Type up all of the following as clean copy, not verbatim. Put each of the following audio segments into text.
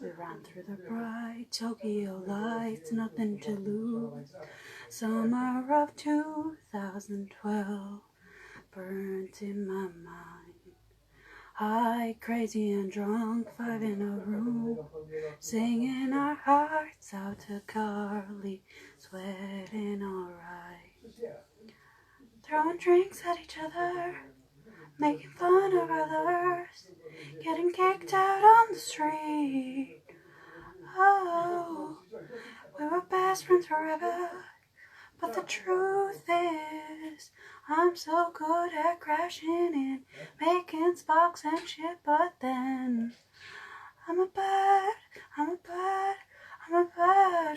We ran through the bright Tokyo lights, nothing to lose. Summer of 2012 burnt in my mind. High, crazy and drunk, 5 in a room, singing our hearts out to Carly, sweating alright. Throwing drinks at each other, making fun of others, getting kicked out on the street. Oh, we were best friends forever, but the truth is, I'm so good at crashing in, making sparks and shit, but then I'm a bad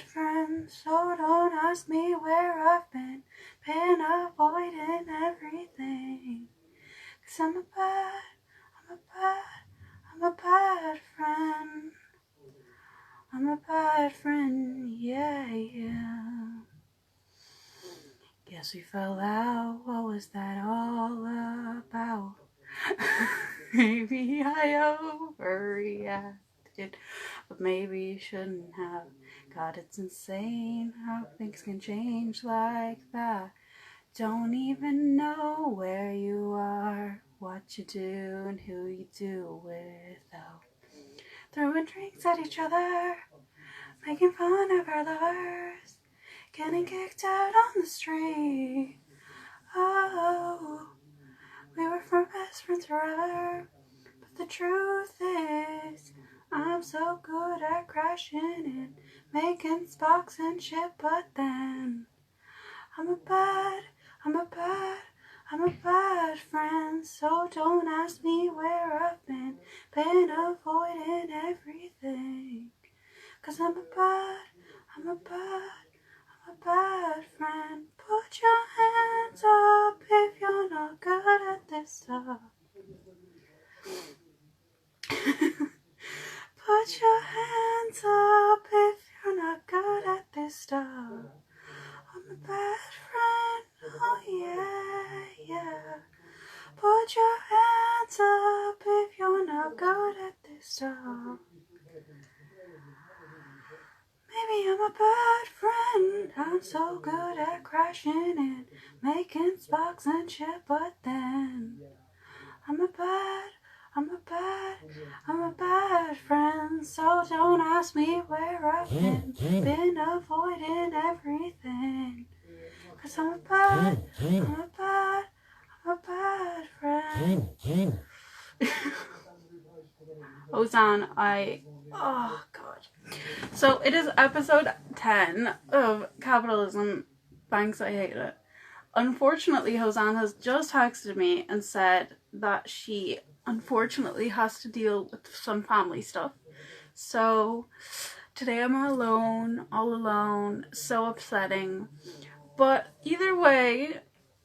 friend, so don't ask me where I've been avoiding everything, 'cause I'm a bad friend. I'm a bad friend, yeah, yeah. Guess we fell out, what was that all about? Maybe I overreacted, but maybe you shouldn't have. God, it's insane how things can change like that. Don't even know where you are, what you do, and who you do without. Throwing drinks at each other, making fun of our lovers, getting kicked out on the street. Oh, we were best friends forever, but the truth is, I'm so good at crashing in, making sparks and shit, but then I'm a bad friend, so don't ask me where I've been avoiding everything, 'cause I'm a bad friend. Put your hands up if you're not good at this stuff. Put your hands up if you're not good at this stuff. I'm a bad friend, oh yeah, yeah. Put your hands up if you're not good at this stuff. Maybe I'm a bad friend, I'm so good at crashing in, making sparks and shit, but then I'm a bad friend, so don't ask me where I've been avoiding everything, 'cause I'm a bad friend. Ozan, oh god. So it is episode 10 of Capitalism Thanks I Hate It. Unfortunately, Hosanna has just texted me and said that she unfortunately has to deal with some family stuff. So today I'm all alone, so upsetting. But either way,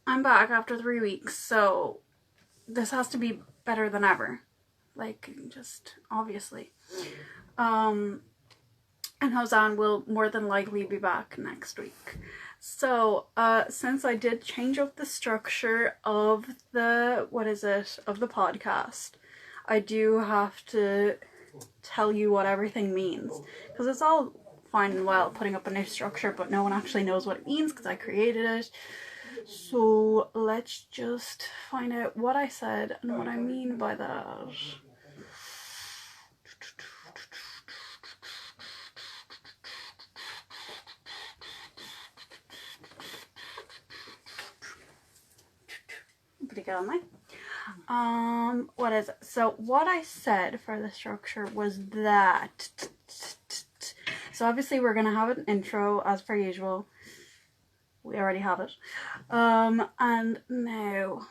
I'm back after 3 weeks, so this has to be better than ever. Like, just obviously. And Hosan will more than likely be back next week. So, since I did change up the structure of the, of the podcast, I do have to tell you what everything means. Because it's all fine and well putting up a new structure, but no one actually knows what it means because I created it. So, let's just find out what I said and what I mean by that. Pretty good on that. What is it? So what I said for the structure was that. So obviously we're gonna have an intro as per usual. We already have it. And now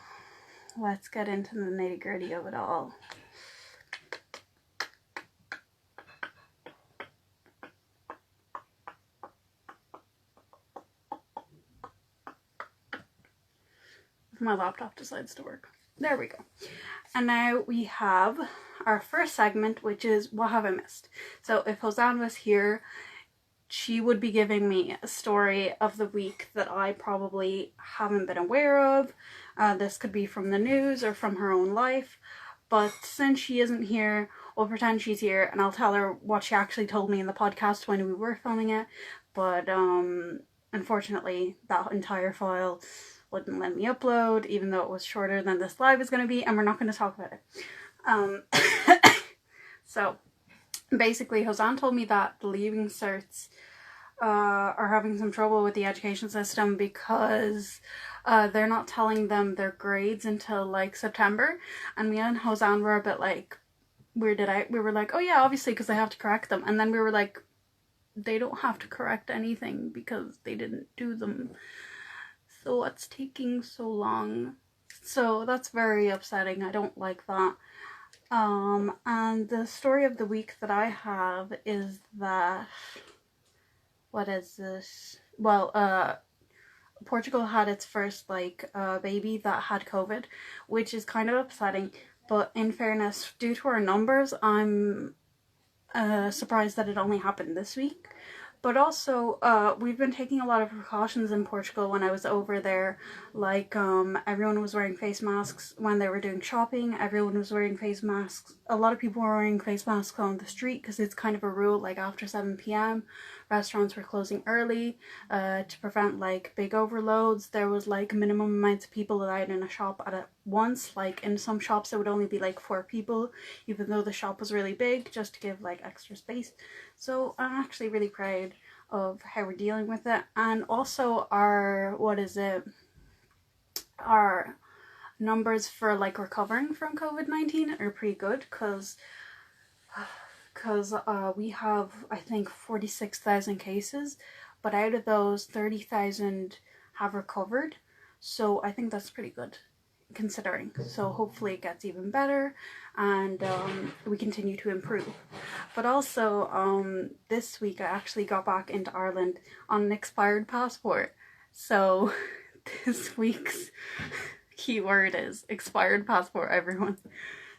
let's get into the nitty-gritty of it all. My laptop decides to work. There we go. And now we have our first segment, which is what have I missed? So if Hosan was here, she would be giving me a story of the week that I probably haven't been aware of. This could be from the news or from her own life. But since she isn't here, we'll pretend she's here and I'll tell her what she actually told me in the podcast when we were filming it. But unfortunately, that entire file wouldn't let me upload, even though it was shorter than this live is going to be, and we're not going to talk about it. So, basically, Hosanna told me that the Leaving Certs are having some trouble with the education system because they're not telling them their grades until like September, and me and Hosanna were a bit like weirded out. We were like, oh yeah, obviously, because they have to correct them, and then we were like, they don't have to correct anything because they didn't do them. So what's taking so long? So that's very upsetting. I don't like that. And the story of the week that I have is that, what is this? Well, Portugal had its first baby that had COVID, which is kind of upsetting. But in fairness, due to our numbers, I'm surprised that it only happened this week. But also, we've been taking a lot of precautions in Portugal when I was over there. Like, everyone was wearing face masks when they were doing shopping. Everyone was wearing face masks. A lot of people were wearing face masks on the street because it's kind of a rule, like after 7 p.m. Restaurants were closing early to prevent like big overloads. There was like minimum amounts of people allowed in a shop at once. Like in some shops, it would only be like 4 people, even though the shop was really big, just to give like extra space. So I'm actually really proud of how we're dealing with it. And also our numbers for like recovering from COVID-19 are pretty good, because we have, I think, 46,000 cases, but out of those 30,000 have recovered, so I think that's pretty good considering. So hopefully it gets even better and we continue to improve. But also this week I actually got back into Ireland on an expired passport. So this week's keyword is expired passport, everyone.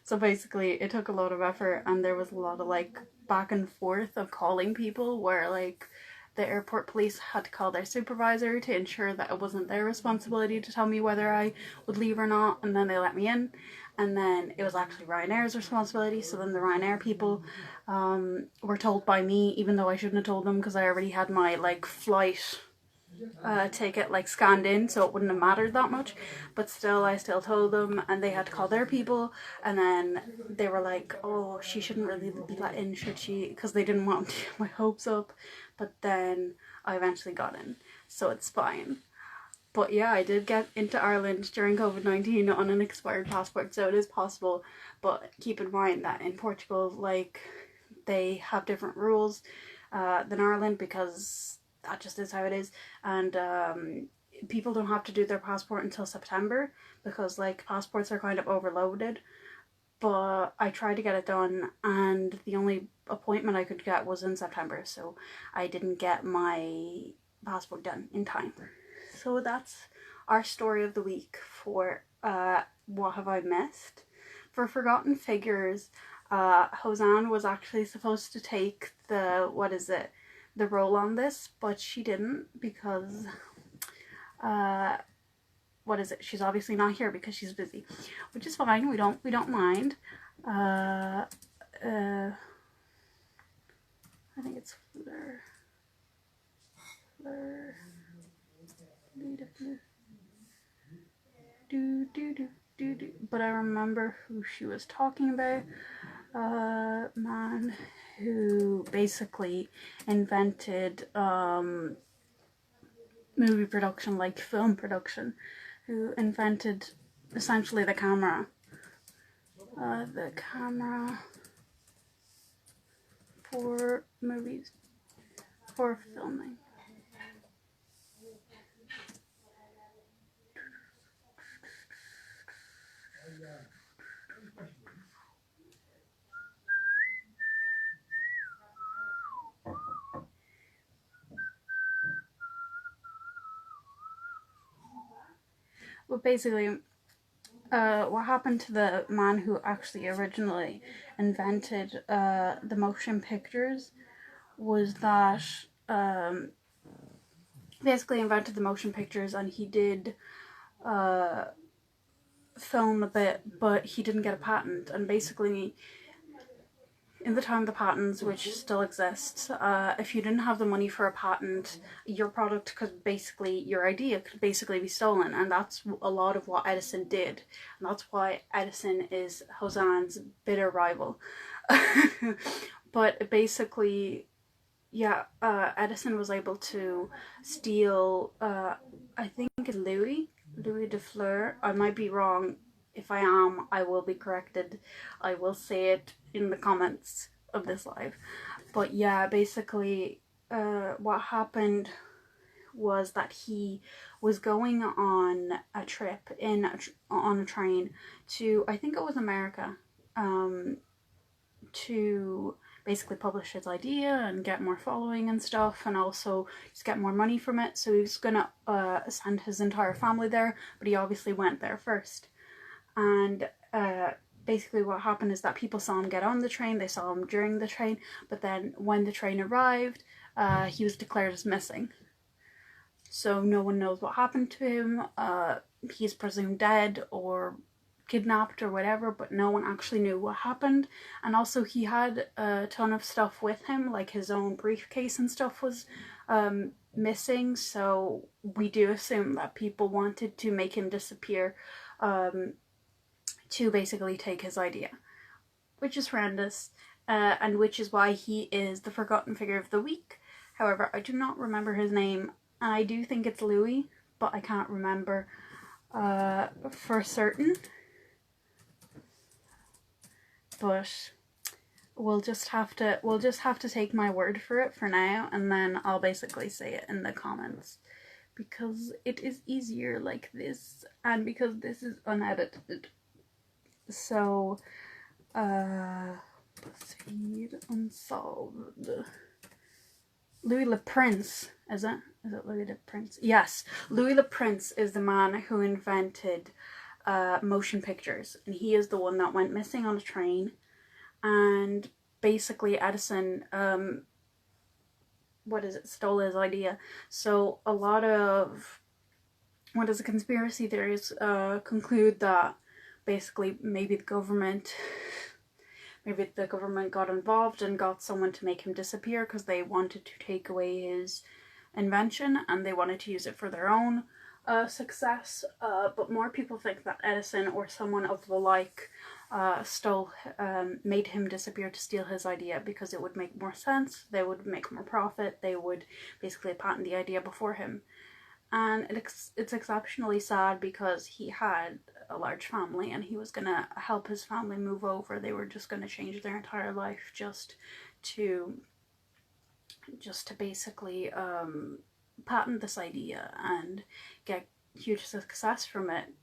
So basically it took a lot of effort, and there was a lot of like back and forth of calling people, where like the airport police had to call their supervisor to ensure that it wasn't their responsibility to tell me whether I would leave or not, and then they let me in. And then it was actually Ryanair's responsibility, so then the Ryanair people were told by me, even though I shouldn't have told them because I already had my like flight ticket like scanned in, so it wouldn't have mattered that much. But still, I still told them, and they had to call their people, and then they were like, oh, she shouldn't really be let in, should she, because they didn't want to get my hopes up. But then I eventually got in, so it's fine. But yeah, I did get into Ireland during COVID-19 on an expired passport, so it is possible. But keep in mind that in Portugal, like, they have different rules than Ireland, because that just is how it is. And people don't have to do their passport until September, because like passports are kind of overloaded. But I tried to get it done, and the only appointment I could get was in September, so I didn't get my passport done in time. So that's our story of the week for What Have I Missed? For Forgotten Figures, Hosanna was actually supposed to take the role on this, but she didn't, because she's obviously not here because she's busy, which is fine. We don't mind. I think it's Fleur. But I remember who she was talking about. Man who basically invented movie production, like film production, who invented essentially the camera. The camera for movies, for filming. But basically, what happened to the man who actually originally invented the motion pictures was that basically invented the motion pictures, and he did film a bit, but he didn't get a patent. And basically, in the time of the patents, which still exists, if you didn't have the money for a patent, your product could basically, your idea could basically be stolen. And that's a lot of what Edison did. And that's why Edison is Hosan's bitter rival. But basically, yeah, Edison was able to steal, I think it's Louis de Fleur. I might be wrong. If I am, I will be corrected. I will say it in the comments of this live. But yeah, basically, what happened was that he was going on a trip on a train to, I think it was America, to basically publish his idea and get more following and stuff, and also just get more money from it. So he was gonna send his entire family there, but he obviously went there first. And basically what happened is that people saw him get on the train, they saw him during the train, but then when the train arrived, he was declared as missing. So no one knows what happened to him. He's presumed dead or kidnapped or whatever, but no one actually knew what happened. And also he had a ton of stuff with him, like his own briefcase and stuff was missing, so we do assume that people wanted to make him disappear to basically take his idea, which is horrendous, and which is why he is the forgotten figure of the week. However, I do not remember his name, and I do think it's Louis, but I can't remember for certain. But we'll just have to take my word for it for now, and then I'll basically say it in the comments, because it is easier like this, and because this is unedited. So proceed unsolved. Louis Le Prince, is it Louis Le Prince? Yes, Louis Le Prince is the man who invented motion pictures, and he is the one that went missing on a train. And basically Edison stole his idea. So a lot of conspiracy theories conclude that basically maybe the government got involved and got someone to make him disappear because they wanted to take away his invention and they wanted to use it for their own success. But more people think that Edison or someone of the like made him disappear to steal his idea, because it would make more sense, they would make more profit, they would basically patent the idea before him. And it's exceptionally sad because he had a large family and he was going to help his family move over. They were just going to change their entire life just to basically patent this idea and get huge success from it,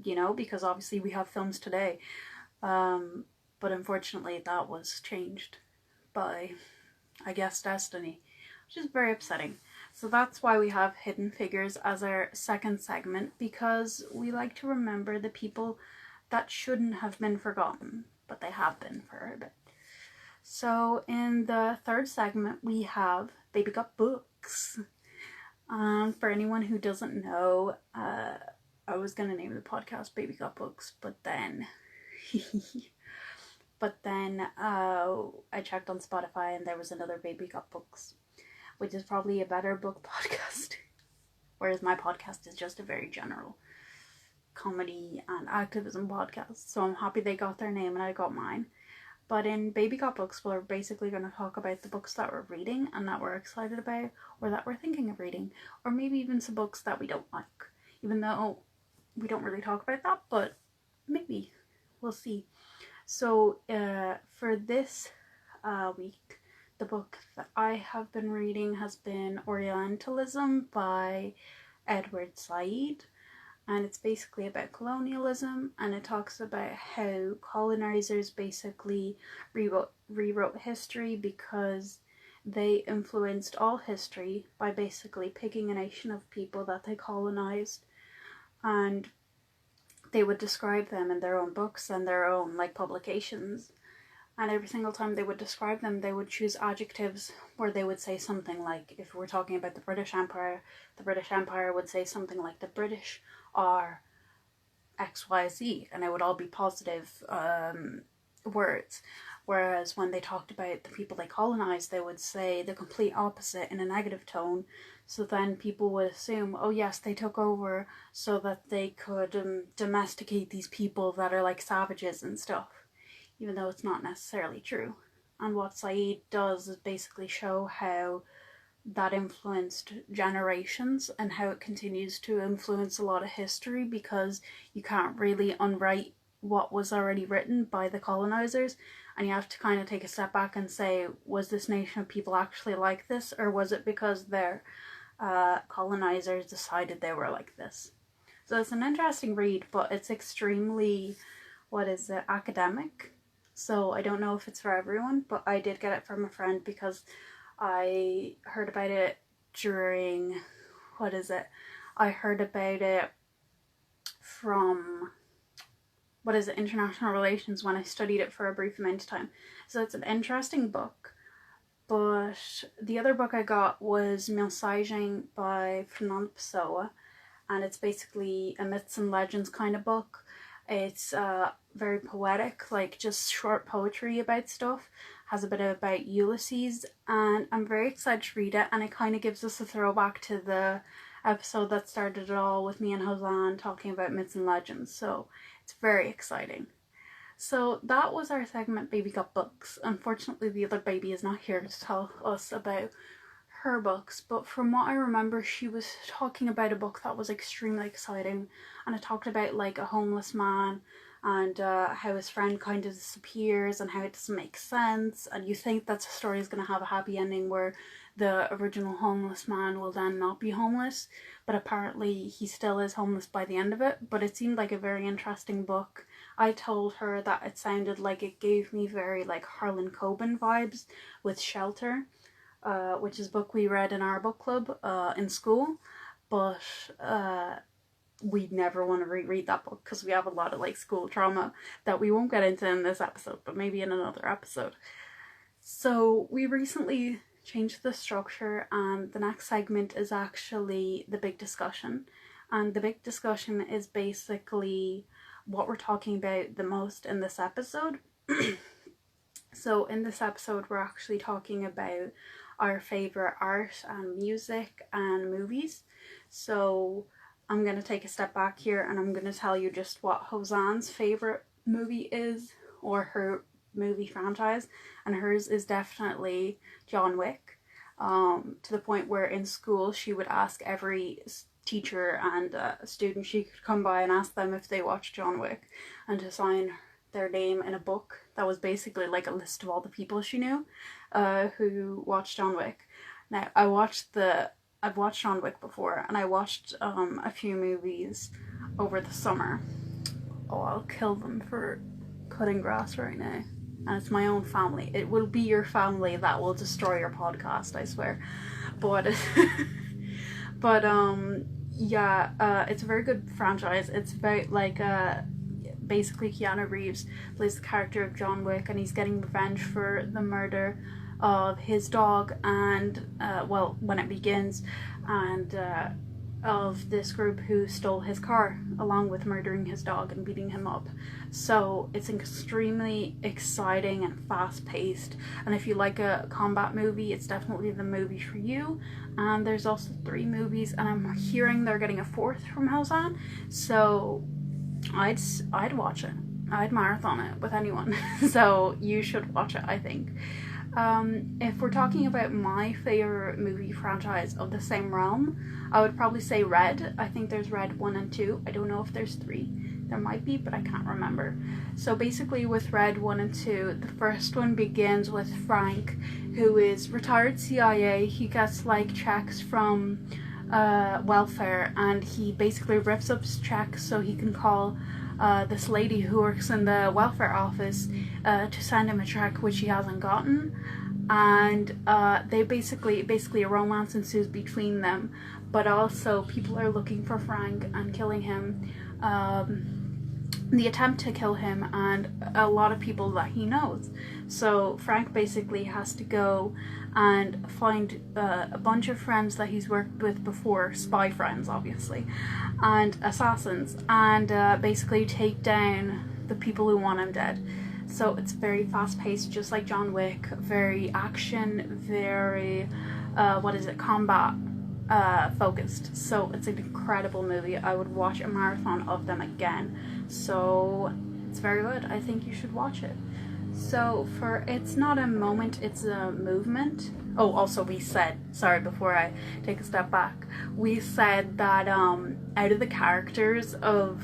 you know, because obviously we have films today. But unfortunately that was changed by, I guess, destiny, which is very upsetting. So that's why we have Hidden Figures as our second segment, because we like to remember the people that shouldn't have been forgotten, but they have been for a bit. So in the third segment we have Baby Got Books. For anyone who doesn't know, I was going to name the podcast Baby Got Books, but then I checked on Spotify and there was another Baby Got Books, which is probably a better book podcast, whereas my podcast is just a very general comedy and activism podcast. So I'm happy they got their name and I got mine. But in Baby Got Books, we're basically going to talk about the books that we're reading and that we're excited about, or that we're thinking of reading, or maybe even some books that we don't like, even though we don't really talk about that, but maybe, we'll see. So for this week, the book that I have been reading has been Orientalism by Edward Said, and it's basically about colonialism, and it talks about how colonizers basically rewrote history because they influenced all history by basically picking a nation of people that they colonized, and they would describe them in their own books and their own publications. And every single time they would describe them, they would choose adjectives where they would say something like, if we're talking about the British Empire would say something like, the British are XYZ, and it would all be positive words. Whereas when they talked about the people they colonized, they would say the complete opposite in a negative tone. So then people would assume, oh yes, they took over so that they could domesticate these people that are like savages and stuff, even though it's not necessarily true. And what Said does is basically show how that influenced generations and how it continues to influence a lot of history, because you can't really unwrite what was already written by the colonizers, and you have to kind of take a step back and say, was this nation of people actually like this, or was it because their colonizers decided they were like this? So it's an interesting read, but it's extremely, academic. So I don't know if it's for everyone, but I did get it from a friend because I heard about it during, I heard about it from, international relations, when I studied it for a brief amount of time. So it's an interesting book. But the other book I got was Mensagem by Fernando Pessoa, and it's basically a myths and legends kind of book. It's very poetic, like just short poetry about stuff. Has a bit about Ulysses, and I'm very excited to read it, and it kind of gives us a throwback to the episode that started it all with me and Hosan talking about myths and legends, so it's very exciting. So that was our segment, Baby Got Books. Unfortunately, the other baby is not here to tell us about her books, but from what I remember, she was talking about a book that was extremely exciting, and it talked about like a homeless man and how his friend kind of disappears and how it doesn't make sense, and you think that the story is going to have a happy ending where the original homeless man will then not be homeless, but apparently he still is homeless by the end of it. But it seemed like a very interesting book. I told her that it sounded like it gave me very like Harlan Coben vibes with Shelter, which is a book we read in our book club in school, but we'd never want to reread that book because we have a lot of like school trauma that we won't get into in this episode, but maybe in another episode. So we recently changed the structure, and the next segment is actually the big discussion. And the big discussion is basically what we're talking about the most in this episode. So in this episode, we're actually talking about our favorite art and music and movies. So I'm going to take a step back here, and I'm going to tell you just what Hosan's favorite movie is, or her movie franchise, and hers is definitely John Wick, to the point where in school she would ask every teacher and student she could come by and ask them if they watched John Wick, and to sign their name in a book that was basically like a list of all the people she knew who watched John Wick. Now I've watched John Wick before, and I watched a few movies over the summer. Oh, I'll kill them for cutting grass right now. And it's my own family. It will be your family that will destroy your podcast, I swear. But it's a very good franchise. It's about like basically Keanu Reeves plays the character of John Wick, and he's getting revenge for the murder of his dog, and when it begins, and of this group who stole his car, along with murdering his dog and beating him up. So it's extremely exciting and fast-paced, and if you like a combat movie, it's definitely the movie for you. And there's also 3 movies, and I'm hearing they're getting a 4th from Hosan, so I'd watch it. I'd marathon it with anyone. So you should watch it, I think. If we're talking about my favorite movie franchise of the same realm, I would probably say Red. I think there's Red 1 and 2. I don't know if there's 3. There might be, but I can't remember. So basically with Red 1 and 2, the first one begins with Frank, who is retired CIA. He gets like checks from welfare, and he basically rips up his checks so he can call this lady who works in the welfare office to send him a check which he hasn't gotten, and they basically a romance ensues between them, but also people are looking for Frank and killing him, the attempt to kill him and a lot of people that he knows. So Frank basically has to go and find a bunch of friends that he's worked with before, spy friends obviously, and assassins, and basically take down the people who want him dead. So it's very fast paced, just like John Wick, very action, very combat focused. So it's an incredible movie. I would watch a marathon of them again. So it's very good. I think you should watch it. So for It's Not a Moment, It's a Movement. Oh, also we said, sorry, before I take a step back, we said that out of the characters of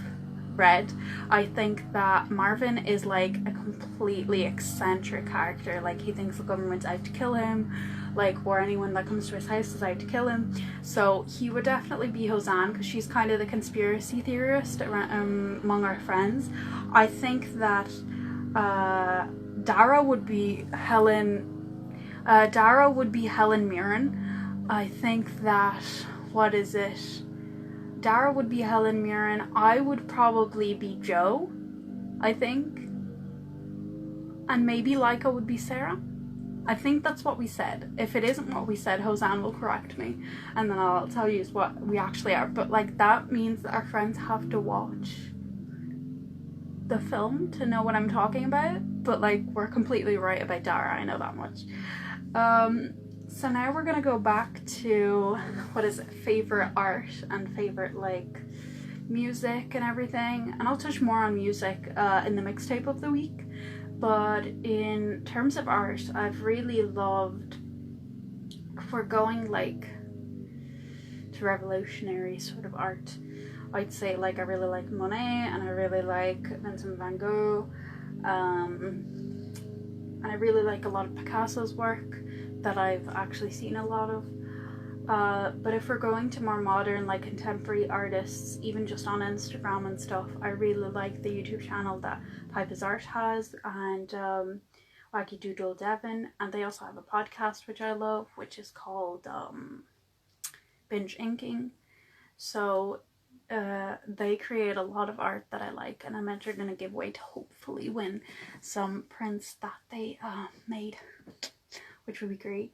Red, I think that Marvin is like a completely eccentric character. Like, he thinks the government's out to kill him, like, or anyone that comes to his house is out to kill him. So he would definitely be Hosanna, because she's kind of the conspiracy theorist among our friends. I think that Dara would be Helen Mirren. I think that, Dara would be Helen Mirren. I would probably be Joe, I think. And maybe Laika would be Sarah. I think that's what we said. If it isn't what we said, Hosanna will correct me, and then I'll tell you what we actually are. But like, that means that our friends have to watch the film to know what I'm talking about. But like, we're completely right about Dara, I know that much. So now we're gonna go back to, favorite art and favorite like music and everything, and I'll touch more on music in the mixtape of the week. But in terms of art, I've really loved, if we're going like to revolutionary sort of art, I'd say like I really like Monet, and I really like Vincent van Gogh, and I really like a lot of Picasso's work that I've actually seen a lot of. But if we're going to more modern, like contemporary artists, even just on Instagram and stuff, I really like the YouTube channel that Pipe is Art has, and Wacky Doodle Devon, and they also have a podcast which I love, which is called Binge Inking. So they create a lot of art that I like, and I'm entered in a giveaway to hopefully win some prints that they made, which would be great.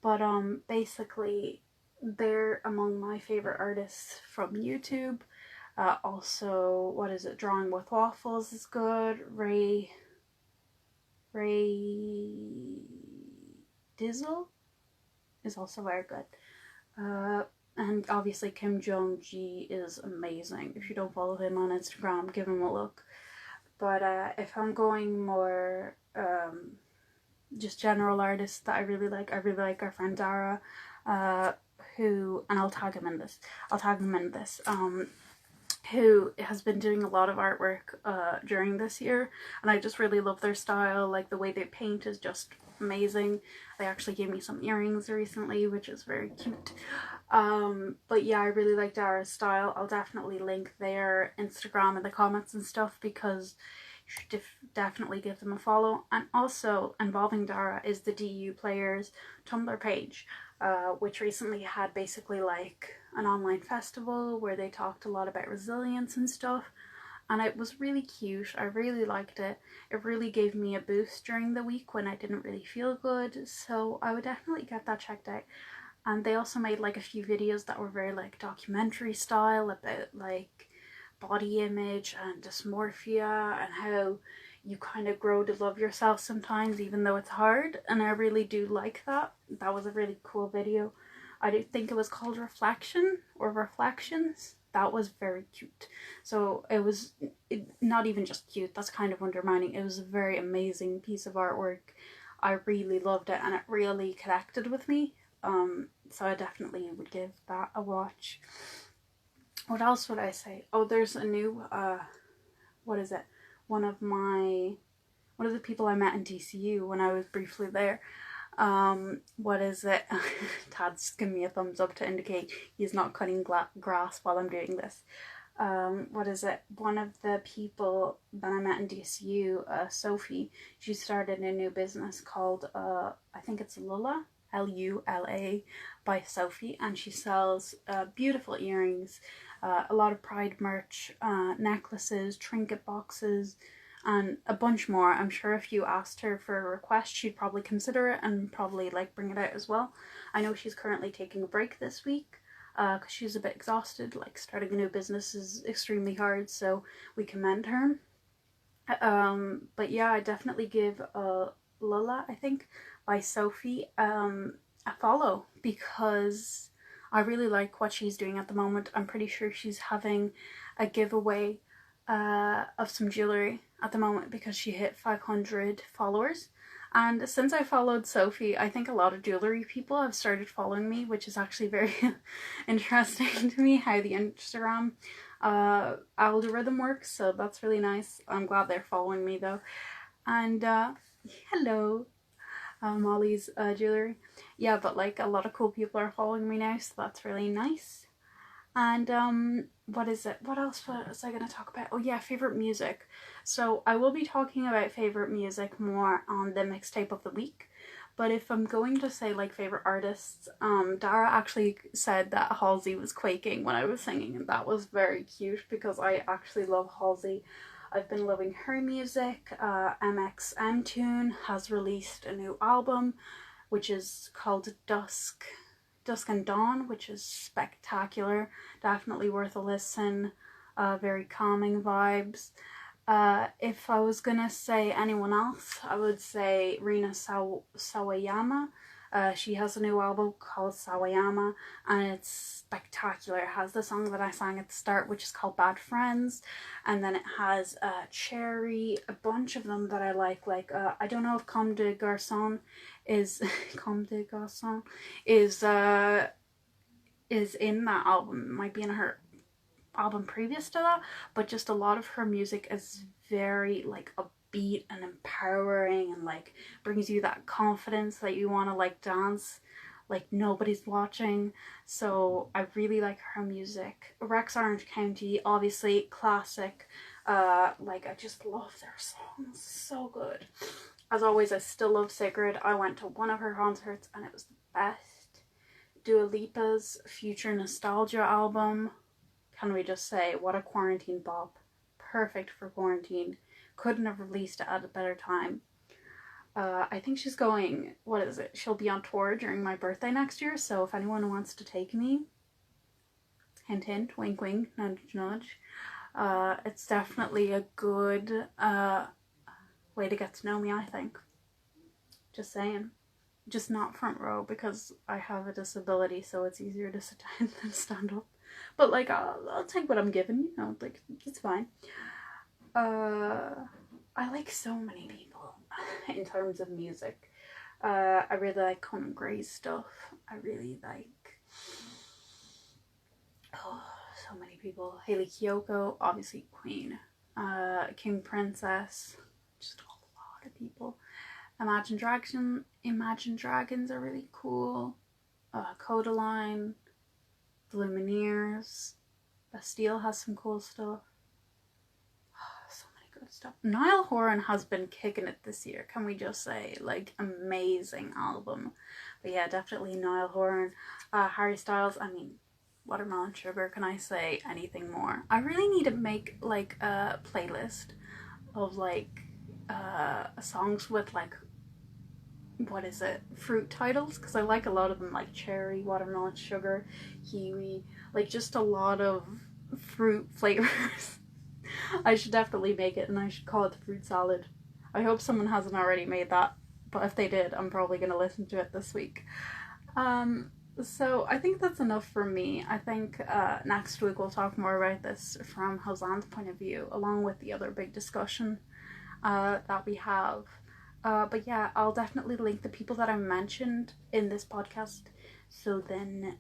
But basically, they're among my favorite artists from YouTube. Also, Drawing with Waffles is good. Ray Dizzle is also very good. And obviously Kim Jong-gi is amazing. If you don't follow him on Instagram, give him a look. But if I'm going more just general artists that I really like our friend Dara, who, and I'll tag him in this, who has been doing a lot of artwork during this year, and I just really love their style. Like, the way they paint is just amazing. They actually gave me some earrings recently, which is very cute. But yeah, I really like Dara's style. I'll definitely link their Instagram in the comments and stuff, because you should definitely give them a follow. And also, involving Dara is the DU Players Tumblr page, which recently had basically like an online festival where they talked a lot about resilience and stuff, and it was really cute. I really liked it. It really gave me a boost during the week when I didn't really feel good, so I would definitely get that checked out. And they also made like a few videos that were very like documentary style about like body image and dysmorphia, and how you kind of grow to love yourself sometimes even though it's hard, and I really do like that. That was a really cool video. I do think it was called Reflection or Reflections. That was very cute. So it was not even just cute, that's kind of undermining. It was a very amazing piece of artwork. I really loved it, and it really connected with me. So I definitely would give that a watch. What else would I say? Oh, there's a new, one of the people I met in DCU when I was briefly there. Tad's giving me a thumbs up to indicate he's not cutting grass while I'm doing this. One of the people that I met in DCU, Sophie, she started a new business called, I think it's Lula, Lula, by Sophie, and she sells beautiful earrings a lot of Pride merch, necklaces, trinket boxes, and a bunch more. I'm sure if you asked her for a request, she'd probably consider it and probably like bring it out as well. I know she's currently taking a break this week because she's a bit exhausted. Like, starting a new business is extremely hard, so we commend her. But yeah, I definitely give Lola, I think, by Sophie, a follow, because I really like what she's doing at the moment. I'm pretty sure she's having a giveaway of some jewellery at the moment because she hit 500 followers. And since I followed Sophie, I think a lot of jewellery people have started following me, which is actually very interesting to me, how the Instagram algorithm works. So that's really nice. I'm glad they're following me though. And hello, Molly's jewellery. Yeah, but like a lot of cool people are following me now, so that's really nice. And what is it? What else was I going to talk about? Oh yeah, favourite music. So I will be talking about favourite music more on the mixtape of the week. But if I'm going to say like favourite artists, Dara actually said that Halsey was quaking when I was singing, and that was very cute because I actually love Halsey. I've been loving her music. MXM Tune has released a new album, which is called Dusk and Dawn, which is spectacular. Definitely worth a listen. Very calming vibes. If I was gonna say anyone else, I would say Rina Sawayama. She has a new album called Sawayama, and it's spectacular. It has the song that I sang at the start, which is called Bad Friends, and then it has Cherry, a bunch of them that I like I don't know if Comme des Garçons is Comme des Garçons is in that album. It might be in her album previous to that, but just a lot of her music is very like upbeat and empowering, and like brings you that confidence that you want to like dance like nobody's watching. So I really like her music. Rex Orange County, obviously classic. Like I just love their songs, so good. As always, I still love Sigrid. I went to one of her concerts and it was the best. Dua Lipa's Future Nostalgia album, can we just say, what a quarantine bop. Perfect for quarantine. Couldn't have released it at a better time. I think she's going, what is it? She'll be on tour during my birthday next year, so if anyone wants to take me, hint hint, wink wink, nudge nudge, it's definitely a good way to get to know me, I think. Just saying. Just not front row because I have a disability, so it's easier to sit down than stand up. But like I'll take what I'm given, you know, like it's fine. I like so many people in terms of music. I really like Conan Gray's stuff. I really like so many people. Hayley Kiyoko, obviously Queen. King Princess, just a lot of people. Imagine Dragons are really cool. Codaline, the Lumineers, Bastille has some cool stuff. So many good stuff. Niall Horan has been kicking it this year, can we just say? Like, amazing album. But yeah, definitely Niall Horan. Harry Styles, I mean, Watermelon Sugar, can I say anything more? I really need to make like a playlist of like songs with like, what is it, fruit titles, because I like a lot of them, like cherry, watermelon sugar, kiwi, like just a lot of fruit flavors. I should definitely make it, and I should call it the fruit salad. I hope someone hasn't already made that, but if they did, I'm probably going to listen to it this week. So I think that's enough for me. I think next week we'll talk more about this from Hosan's point of view, along with the other big discussion that we have. But yeah, I'll definitely link the people that I mentioned in this podcast, so then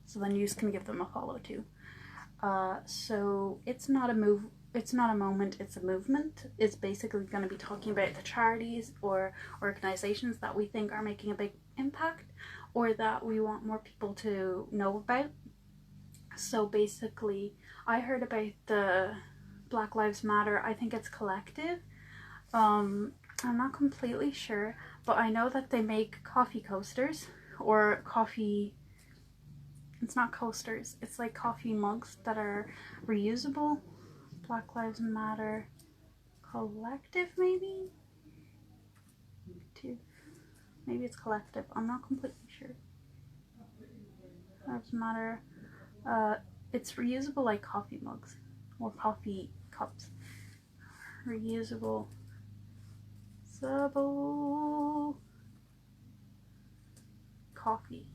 so then you can give them a follow too. So it's not a moment, it's a movement. It's basically going to be talking about the charities or organizations that we think are making a big impact, or that we want more people to know about. So basically, I heard about the Black Lives Matter, I think it's collective. I'm not completely sure, but I know that they make coffee coasters, or coffee it's not coasters, it's like coffee mugs that are reusable. Black Lives Matter Collective, maybe? Maybe it's collective, I'm not completely sure. Lives Matter. It's reusable like coffee mugs or coffee cups. Reusable Sabo coffee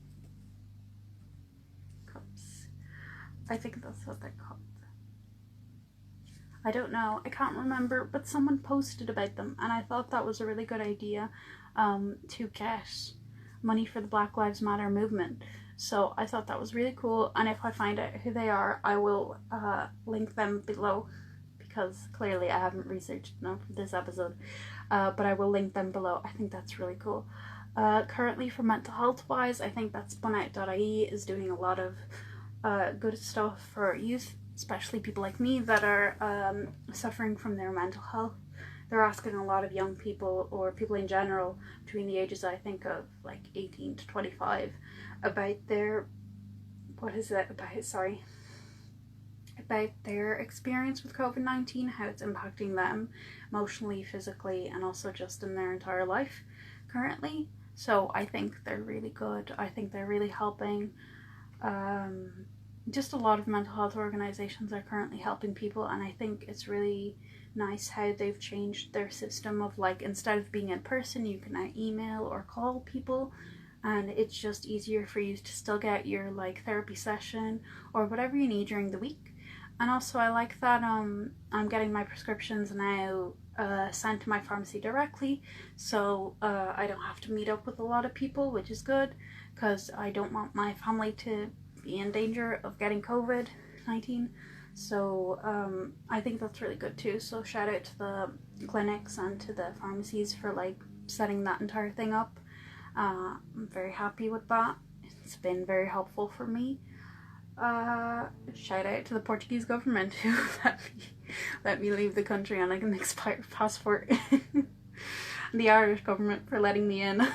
cups. I think that's what they're called. I don't know, I can't remember, but someone posted about them and I thought that was a really good idea to get money for the Black Lives Matter movement. So I thought that was really cool, and if I find out who they are, I will link them below, because clearly I haven't researched enough for this episode, but I will link them below. I think that's really cool. Currently for mental health wise, I think that spunout.ie is doing a lot of good stuff for youth, especially people like me that are suffering from their mental health. They're asking a lot of young people, or people in general, between the ages I think of like 18 to 25, about their, about their experience with COVID-19, how it's impacting them emotionally, physically, and also just in their entire life currently. So I think they're really good. I think they're really helping. Just a lot of mental health organizations are currently helping people, and I think it's really nice how they've changed their system of, like, instead of being in person, you can now email or call people, and it's just easier for you to still get your like therapy session or whatever you need during the week. And also I like that I'm getting my prescriptions now sent to my pharmacy directly, so I don't have to meet up with a lot of people, which is good, because I don't want my family to be in danger of getting COVID-19. So I think that's really good too. So shout out to the clinics and to the pharmacies for like setting that entire thing up. I'm very happy with that. It's been very helpful for me. Shout out to the Portuguese government who let me leave the country on like an expired passport. The Irish government for letting me in.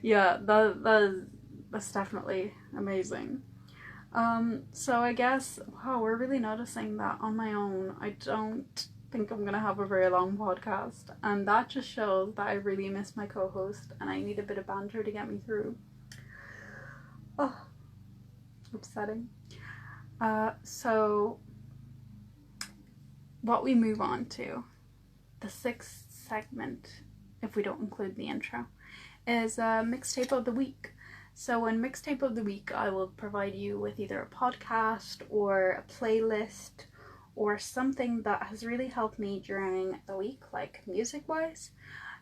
Yeah, that's definitely amazing. So I guess, wow, we're really noticing that on my own I don't think I'm gonna have a very long podcast, and that just shows that I really miss my co-host and I need a bit of banter to get me through. Oh, upsetting. So what we move on to, the sixth segment, if we don't include the intro, is a mixtape of the week. So in Mixtape of the Week, I will provide you with either a podcast or a playlist or something that has really helped me during the week, like music-wise.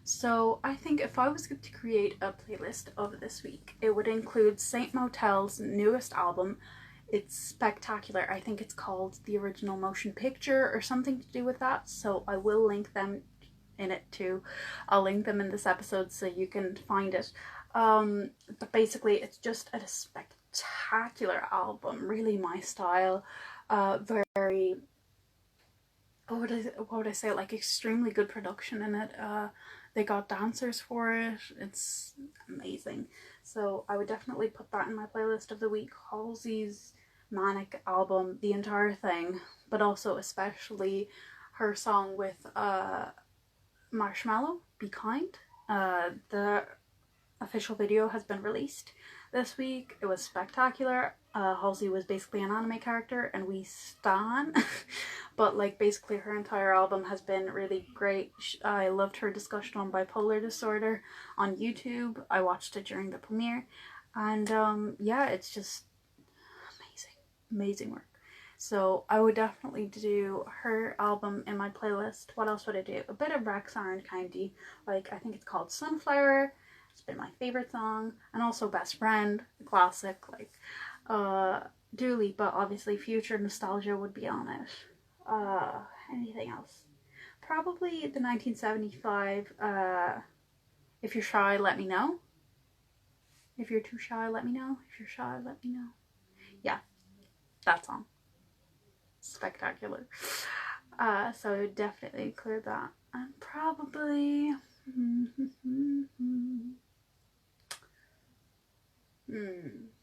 So I think if I was to create a playlist of this week, it would include Saint Motel's newest album. It's spectacular. I think it's called The Original Motion Picture or something to do with that. So I will link them in it too. I'll link them in this episode so you can find it. But basically it's just a spectacular album, really my style. Very, what would I say, like extremely good production in it. They got dancers for it. It's amazing. So I would definitely put that in my playlist of the week. Halsey's manic album, the entire thing, but also especially her song with Marshmello, Be Kind. The official video has been released this week. It was spectacular. Halsey was basically an anime character and we stan. But like basically her entire album has been really great. I loved her discussion on bipolar disorder on YouTube. I watched it during the premiere, and yeah, it's just amazing work. So I would definitely do her album in my playlist. What else would I do? A bit of Rex Orange County, like I think it's called Sunflower. It's been my favorite song. And also Best Friend, a classic, like Dua Lipa, obviously Future Nostalgia would be on it. Anything else? Probably the 1975 If You're Shy, Let Me Know. If You're Too Shy, Let Me Know. If You're Shy, Let Me Know. Yeah, that song. Spectacular. So I would definitely include that. And probably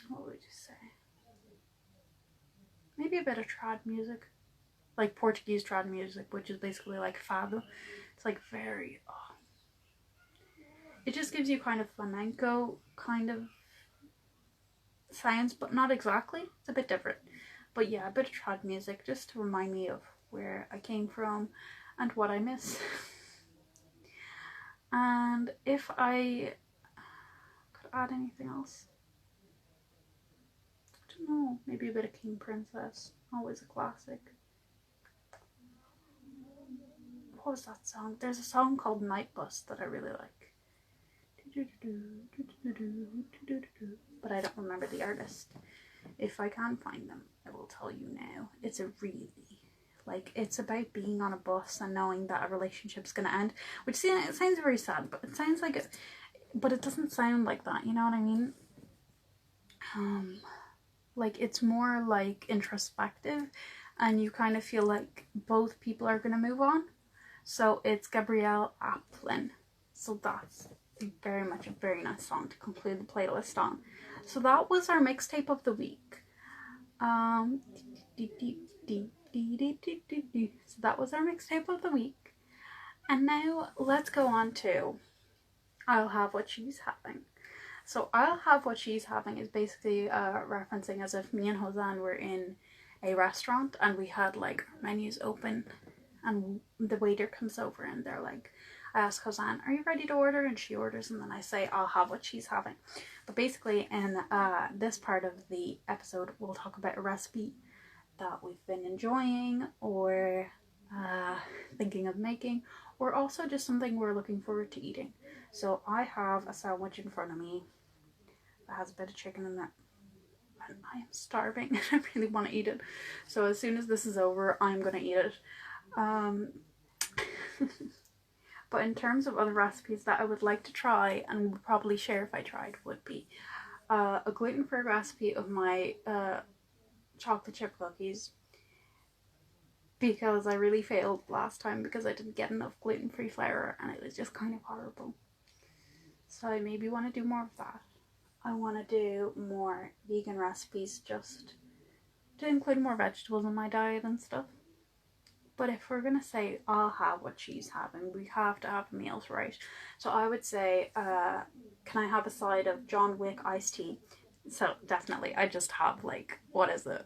what would you say? maybe a bit of trad music, like Portuguese trad music, which is basically like fado. It's like very, oh, it just gives you kind of flamenco kind of sounds, but not exactly. It's a bit different. But yeah, a bit of trad music just to remind me of where I came from and what I miss. And if I could add anything else, I don't know, maybe a bit of King Princess, always a classic. What was that song? There's a song called Night Bus that I really like. But I don't remember the artist. If I can find them, I will tell you now. It's a really, like, it's about being on a bus and knowing that a relationship's gonna end, which it sounds very sad, but it sounds like it, but it doesn't sound like that, you know what I mean? Like, it's more like introspective, and you kind of feel like both people are gonna move on. So it's Gabrielle Aplin. So that's very much a very nice song to conclude the playlist on. So that was our mixtape of the week. So that was our mixtape of the week. And now let's go on to I'll Have What She's Having. So I'll Have What She's Having is basically referencing as if me and Hosanne were in a restaurant and we had like menus open, and the waiter comes over and they're like, I ask Hosanne, are you ready to order? And she orders, and then I say, I'll have what she's having. But basically in this part of the episode, we'll talk about a recipe that we've been enjoying or thinking of making, or also just something we're looking forward to eating. So I have a sandwich in front of me that has a bit of chicken in it. And I am starving and I really want to eat it. So as soon as this is over, I'm going to eat it. But in terms of other recipes that I would like to try and would probably share if I tried, would be a gluten-free recipe of my chocolate chip cookies, because I really failed last time because I didn't get enough gluten-free flour and it was just kind of horrible. So I maybe want to do more of that. I want to do more vegan recipes just to include more vegetables in my diet and stuff. But if we're going to say I'll have what she's having, we have to have the meals right. So I would say, can I have a side of John Wick iced tea? So definitely, I just have like, what is it?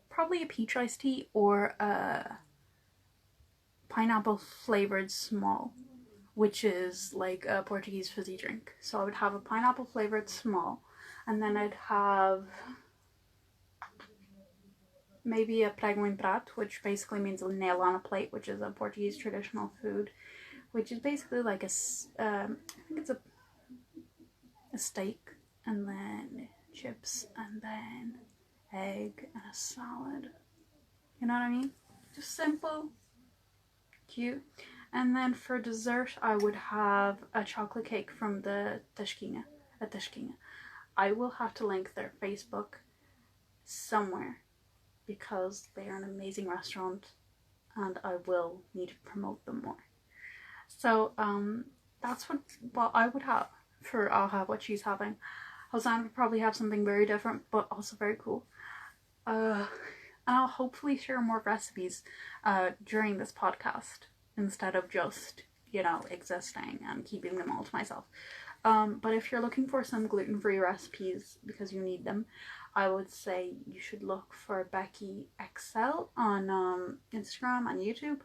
Probably a peach iced tea or a pineapple flavored small, which is like a Portuguese fizzy drink. So I would have a pineapple flavored small, and then I'd have maybe a prego em prato, which basically means a nail on a plate, which is a Portuguese traditional food, which is basically like I think it's a steak, and then chips, and then egg, and a salad. You know what I mean? Just simple, cute. And then for dessert, I would have a chocolate cake from the Tashkina. I will have to link their Facebook somewhere, because they are an amazing restaurant and I will need to promote them more. So that's what I would have for I'll have what she's having. Hosanna would probably have something very different but also very cool. And I'll hopefully share more recipes during this podcast instead of just, you know, existing and keeping them all to myself. But if you're looking for some gluten-free recipes because you need them, I would say you should look for Becky XL on Instagram and YouTube.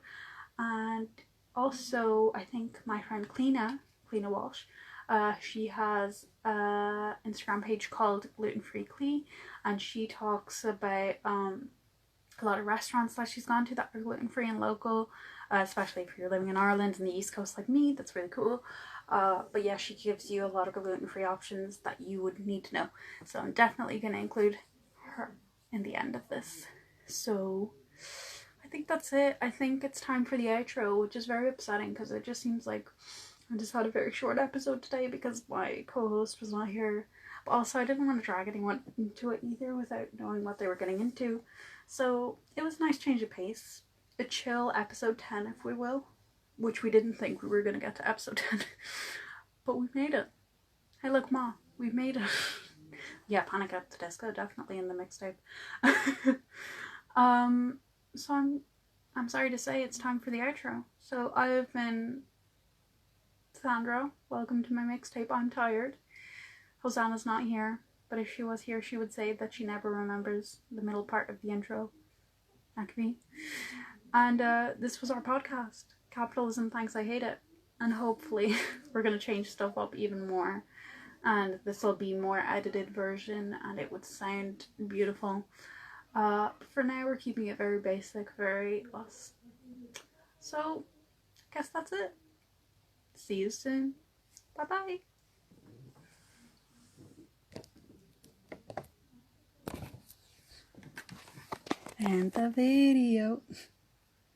And also, I think my friend Cleena Walsh, she has an Instagram page called Gluten Free Clee, and she talks about a lot of restaurants that she's gone to that are gluten-free and local, especially if you're living in Ireland and the East Coast like me. That's really cool. But yeah, she gives you a lot of gluten-free options that you would need to know. So I'm definitely going to include her in the end of this. So I think that's it. I think it's time for the outro, which is very upsetting because it just seems like I just had a very short episode today because my co-host was not here. But also I didn't want to drag anyone into it either without knowing what they were getting into. So it was a nice change of pace. A chill episode 10, if we will. Which we didn't think we were going to get to episode 10. But we made it. Hey look, Ma, we've made it. Yeah, Panic at the Disco, definitely in the mixtape. So I'm sorry to say it's time for the outro. So I've been Sandra. Welcome to my mixtape. I'm tired. Hosanna's not here, but if she was here, she would say that she never remembers the middle part of the intro. That could be. And this was our podcast, Capitalism Thanks I Hate It. And hopefully we're going to change stuff up even more. And this will be more edited version and it would sound beautiful. For now, we're keeping it very basic, very us. So, I guess that's it. See you soon. Bye-bye. And the video.